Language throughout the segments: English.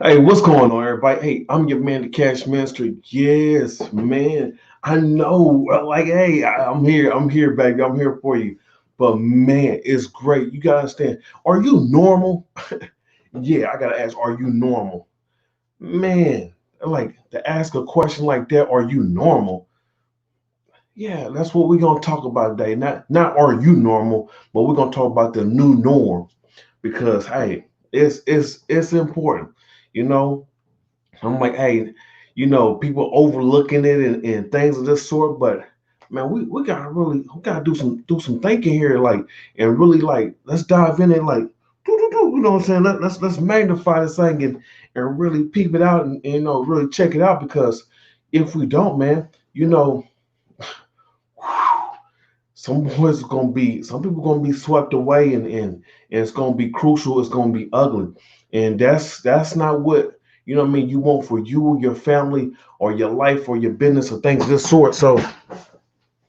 Hey, what's going on, everybody? Hey, I'm your man, the Cash Master. Yes, man. I know. Like, hey, I'm here. I'm here, baby. I'm here for you. But man, it's great. You gotta understand. Are you normal? Yeah, I gotta ask. Are you normal, man? Like to ask a question like that. Are you normal? Yeah, that's what we're gonna talk about today. Not are you normal, but we're gonna talk about the new norm because hey, it's important. You know, I'm like, hey, people overlooking it and things of this sort, but man, we gotta really we gotta do some thinking here, like, and really like let's dive in and like you know what I'm saying? Let's magnify this thing and really peep it out and really check it out because if we don't, man, you know, some people gonna be swept away and it's gonna be crucial, it's gonna be ugly. And that's not what what I mean you want for you, your family, or your life or your business or things of this sort. So,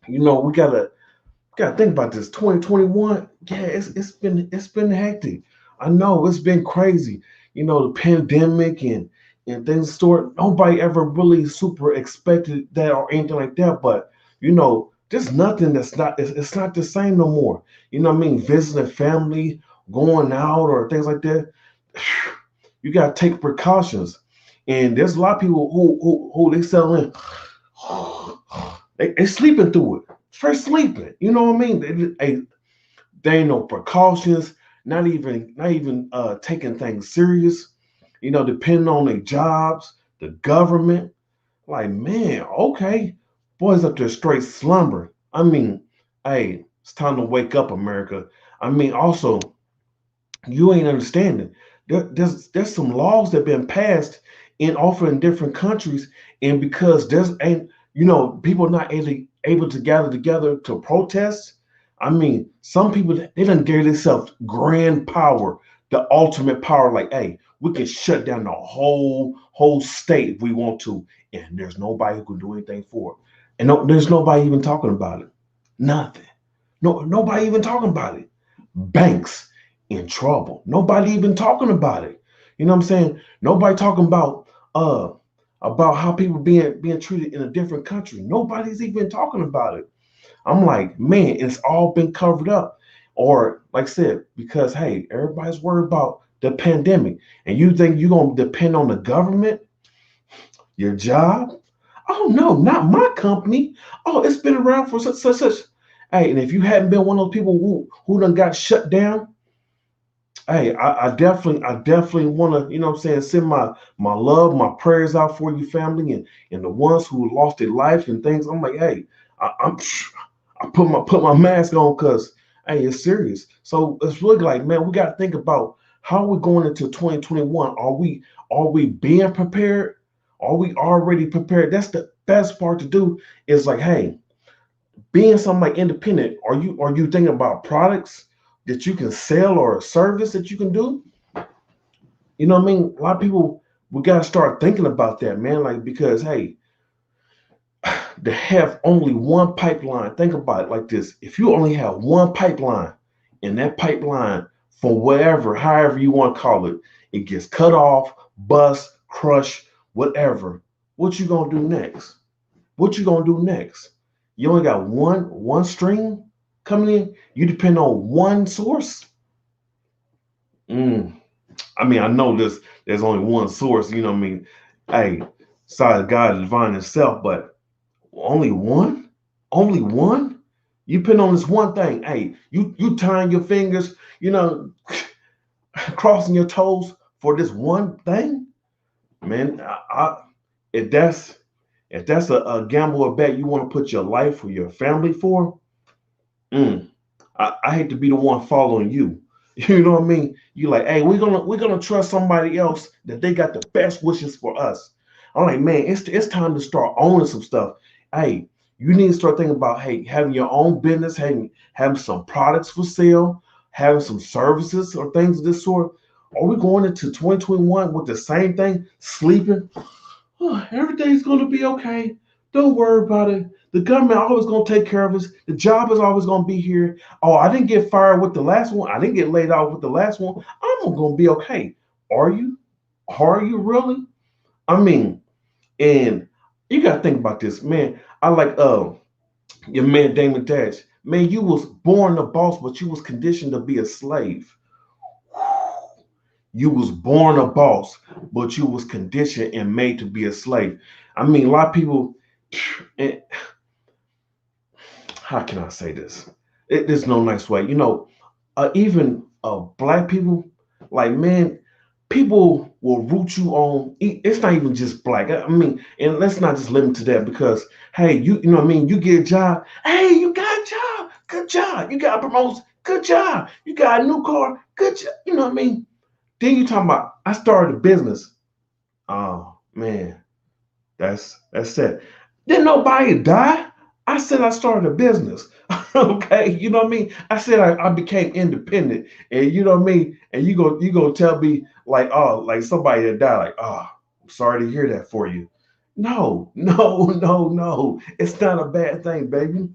we gotta think about this. 2021, yeah, it's been hectic. I know it's been crazy. The pandemic and things of the sort. Nobody ever really super expected that or anything like that. But there's nothing that's not it's not the same no more. You know what I mean? Visiting family, going out or things like that. You gotta take precautions. And there's a lot of people who they sell in. They sleeping through it. Straight sleeping. You know what I mean? They ain't no precautions, not even taking things serious, depending on their jobs, the government. Like, man, okay. Boys up there straight slumber. I mean, hey, it's time to wake up, America. I mean, also, you ain't understanding. There's some laws that have been passed and offered in different countries, and because there's ain't people not able to gather together to protest. I mean, some people they done gave themselves grand power, the ultimate power. Like, hey, we can shut down the whole state if we want to, and there's nobody who can do anything for it. And no, there's nobody even talking about it. Nothing. No, nobody even talking about it. Banks in trouble. Nobody even talking about it. You know what I'm saying? Nobody talking uh about how people being treated in a different country. Nobody's even talking about it. I'm like, man, it's all been covered up. Or like I said, because hey, everybody's worried about the pandemic. And you think you're gonna depend on the government, your job? Oh no, not my company. Oh, it's been around for such. Hey, and if you hadn't been one of those people who done got shut down, hey, I definitely want to, what I'm saying, send my love, my prayers out for you, family, and the ones who lost their life and things. I'm like, hey, I'm I put my mask on because hey, it's serious. So it's really like, man, we got to think about how we're going into 2021. Are we being prepared? Are we already prepared? That's the best part to do. Is like, hey, being something like independent. Are you thinking about products that you can sell or a service that you can do? You know what I mean? A lot of people we gotta start thinking about that, man. Like because hey, to have only one pipeline, think about it like this. If you only have one pipeline, and that pipeline, for whatever, however you want to call it, it gets cut off, bust, crush, whatever, what you gonna do next? What you gonna do next? You only got one stream coming in. You depend on one source. Mm. I mean, I know there's only one source. You know what I mean? Hey, sorry, God, the divine itself, but only one? Only one? You pin on this one thing. Hey, you tying your fingers, crossing your toes for this one thing? Man, if that's if that's a gamble or bet you want to put your life or your family for, mm, I hate to be the one following you. You know what I mean? You like, hey, we're gonna trust somebody else that they got the best wishes for us. I'm like, man, it's time to start owning some stuff. Hey, you need to start thinking about hey, having your own business, having some products for sale, having some services or things of this sort. Are we going into 2021 with the same thing, sleeping? Oh, everything's going to be okay. Don't worry about it. The government always going to take care of us. The job is always going to be here. Oh, I didn't get fired with the last one. I didn't get laid off with the last one. I'm going to be okay. Are you? Are you really? I mean, and you gotta think about this, man. I like your man Damon Dash. Man, you was born a boss, but you was conditioned to be a slave. You was born a boss, but you was conditioned and made to be a slave. I mean, a lot of people. And how can I say this? There's no nice way. Even black people, like man, people will root you on. It's not even just black. I mean, and let's not just limit to that because hey, you know what I mean. You get a job. Hey, you got a job. Good job. You got a promotion. Good job. You got a new car. Good job. You know what I mean. Then you talking about I started a business. Oh man, that's it. Didn't nobody die. I said I started a business. Okay, you know what I mean? I said I became independent. And you know what I mean? And you go tell me like, oh, like somebody that died, like, oh, I'm sorry to hear that for you. No, no, no, no. It's not a bad thing, baby.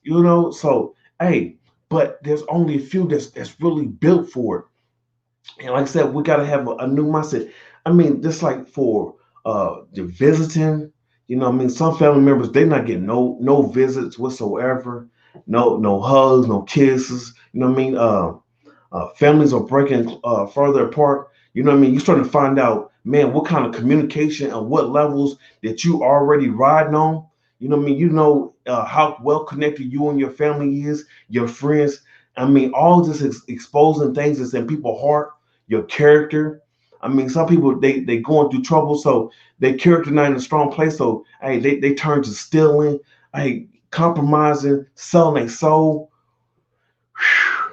So hey, but there's only a few that's really built for it. And like I said, we got to have a new mindset. I mean, just like for the visiting, I mean, some family members they not getting no visits whatsoever, no hugs, no kisses. You know what I mean? Families are breaking further apart. You know what I mean? You're starting to find out, man, what kind of communication and what levels that you already riding on. You know what I mean? How well connected you and your family is, your friends. I mean, all this is exposing things that's in people's heart, your character. I mean, some people they going through trouble, so their character not in a strong place. So hey, they turn to stealing, hey, compromising, selling their soul.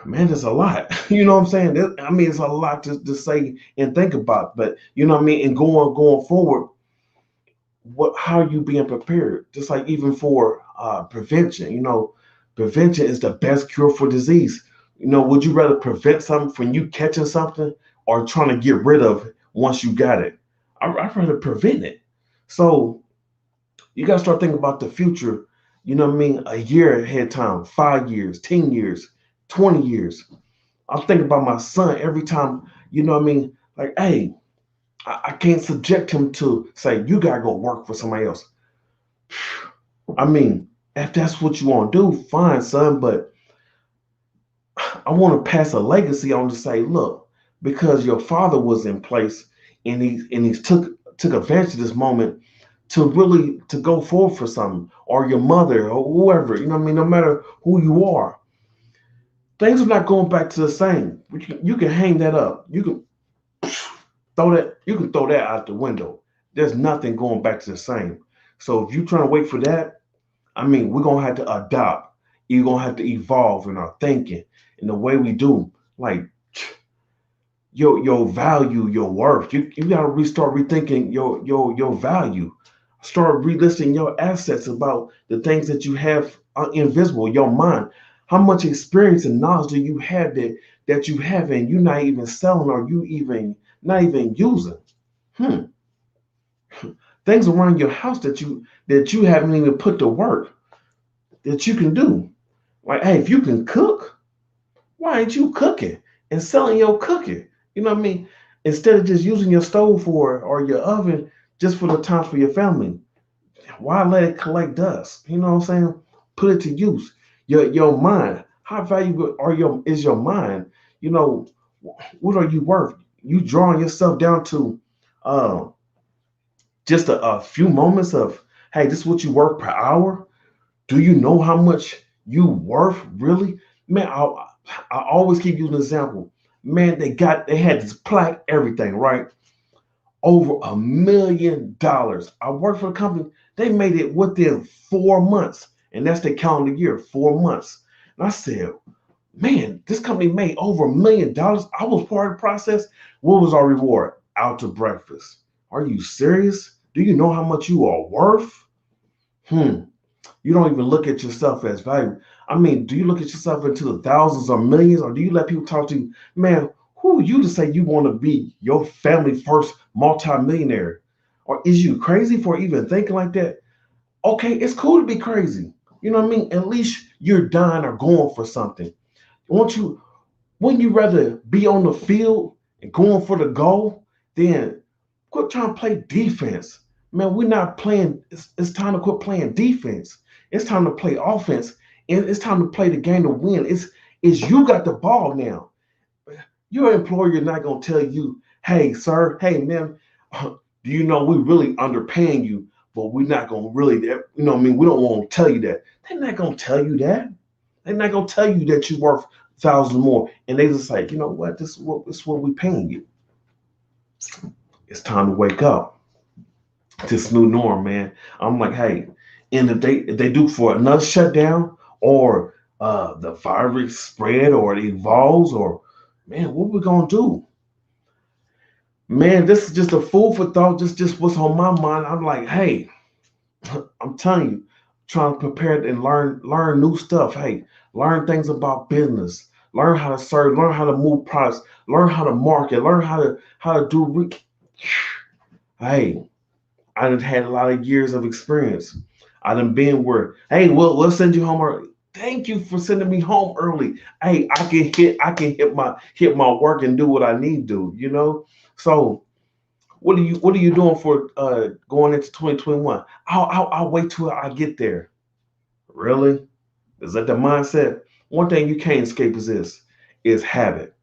Man, there's a lot. You know what I'm saying? I mean, it's a lot to say and think about. But you know what I mean? And going forward, how are you being prepared? Just like even for prevention, prevention is the best cure for disease. Would you rather prevent something from you catching something or trying to get rid of it once you got it? I'd rather prevent it. So you got to start thinking about the future. You know what I mean? A year ahead time, 5 years, 10 years, 20 years. I'm thinking about my son every time, you know what I mean? Like, hey, I can't subject him to say, you gotta go work for somebody else. I mean, if that's what you want to do, fine, son, but I want to pass a legacy on to say, look, because your father was in place and he's took advantage of this moment to really to go forward for something, or your mother or whoever, you know what I mean, no matter who you are, things are not going back to the same. You can hang that up. You can throw that out the window. There's nothing going back to the same. So if you're trying to wait for that, I mean, we're gonna have to adopt. You're gonna have to evolve in our thinking in the way we do. Like your value, your worth. You gotta restart rethinking your value. Start relisting your assets about the things that you have invisible, your mind. How much experience and knowledge do you have that you have and you're not even selling or you even not even using? Hmm. Things around your house that you haven't even put to work that you can do. Like, hey, if you can cook, why ain't you cooking and selling your cooking? You know what I mean? Instead of just using your stove for or your oven just for the times for your family, why let it collect dust? You know what I'm saying? Put it to use. Your mind. How valuable is your mind? You know, what are you worth? You drawing yourself down to uh, just a few moments of, hey, this is what you work per hour. Do you know how much you worth really? Man, I always keep using an example. Man, they had this plaque, everything, right? Over $1 million. I worked for a company, they made it within 4 months, and that's the calendar year, 4 months. And I said, man, this company made over $1 million. I was part of the process. What was our reward? Out to breakfast. Are you serious? Do you know how much you are worth? Hmm. You don't even look at yourself as valuable. I mean, do you look at yourself into the thousands or millions, or do you let people talk to you? Man, who are you to say you want to be your family first multimillionaire? Or is you crazy for even thinking like that? Okay, it's cool to be crazy. You know what I mean? At least you're dying or going for something. Won't you? Wouldn't you rather be on the field and going for the goal than Quit trying to play defense. Man, we're not playing. It's time to quit playing defense. It's time to play offense. And it's time to play the game to win. It's you got the ball now. Your employer not gonna tell you, hey, sir, hey man, do you know we really underpaying you, but we're not gonna really, what I mean, we don't want to tell you that. They're not gonna tell you that. They're not gonna tell you that you're worth thousands more. And they just like, you know what, this is what we paying you. It's time to wake up. This new norm, man. I'm like, hey, and if they do for another shutdown or the virus spread or it evolves or man, what we gonna do? Man, this is just a food for thought. Just what's on my mind. I'm like, hey, I'm telling you, trying to prepare and learn new stuff. Hey, learn things about business. Learn how to serve. Learn how to move products. Learn how to market. Learn how to do. Hey, I done had a lot of years of experience. I done been where, hey, we'll send you home early. Thank you for sending me home early. Hey, I can hit my work and do what I need to do, you know? So what are you doing for going into 2021? I'll wait till I get there. Really? Is that the mindset? One thing you can't escape is this is habit.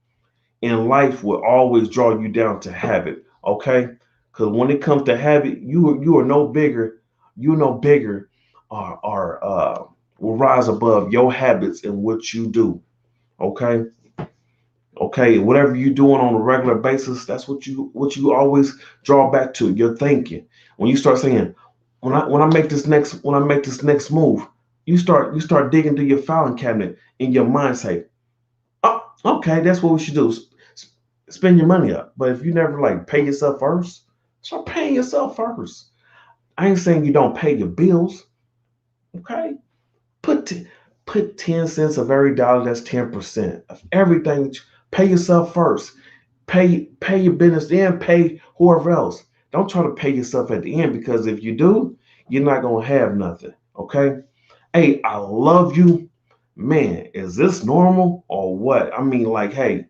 And life will always draw you down to habit. Okay? Because when it comes to habit, you are no bigger, you no bigger are will rise above your habits and what you do. Okay? Okay, whatever you're doing on a regular basis, that's what you always draw back to. Your thinking. When you start saying, when I make this next move, you start digging through your filing cabinet in your mind say, oh, okay, that's what we should do. Spend your money up. But if you never like pay yourself first, start paying yourself first. I ain't saying you don't pay your bills. Okay, put t- put 10 cents of every dollar. That's 10% of everything. Pay yourself first. Pay your business, then pay whoever else. Don't try to pay yourself at the end because if you do, you're not gonna have nothing. Okay. Hey, I love you, man. Is this normal or what? I mean, like, hey,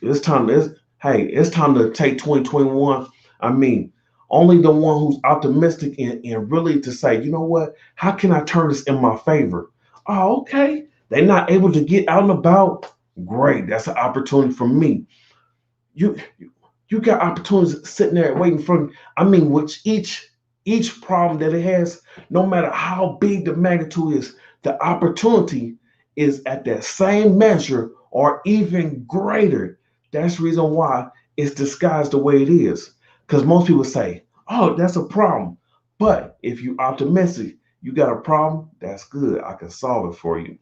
it's time. It's time to take 2021. I mean, only the one who's optimistic and really to say, you know what? How can I turn this in my favor? Oh, okay. They're not able to get out and about. Great. That's an opportunity for me. You got opportunities sitting there waiting for. I mean, which each problem that it has, no matter how big the magnitude is, the opportunity is at that same measure or even greater. That's the reason why it's disguised the way it is. Because most people say, "Oh, that's a problem," but if you're optimistic, you got a problem. That's good. I can solve it for you.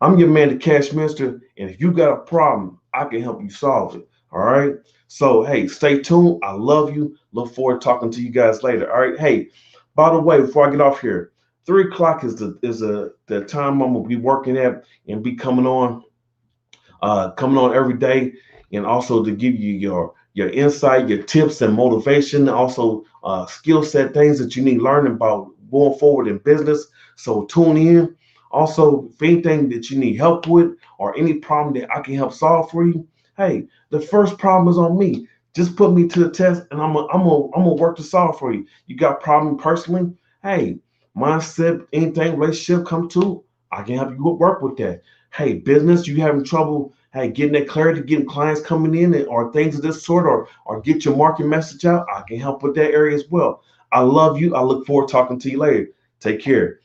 I'm your man, the Cash Minister, and if you got a problem, I can help you solve it. All right. So hey, stay tuned. I love you. Look forward to talking to you guys later. All right. Hey, by the way, before I get off here, 3 o'clock is the time I'm gonna be working at and be coming on every day, and also to give you your insight, your tips and motivation, also skill set things that you need learning about going forward in business. So tune in. Also, if anything that you need help with or any problem that I can help solve for you, hey, the first problem is on me. Just put me to the test, and I'm gonna work to solve for you. You got a problem personally? Hey, mindset, anything relationship come to, I can help you work with that. Hey, business, you having trouble, hey, getting that clarity, getting clients coming in or things of this sort, or get your market message out, I can help with that area as well. I love you. I look forward to talking to you later. Take care.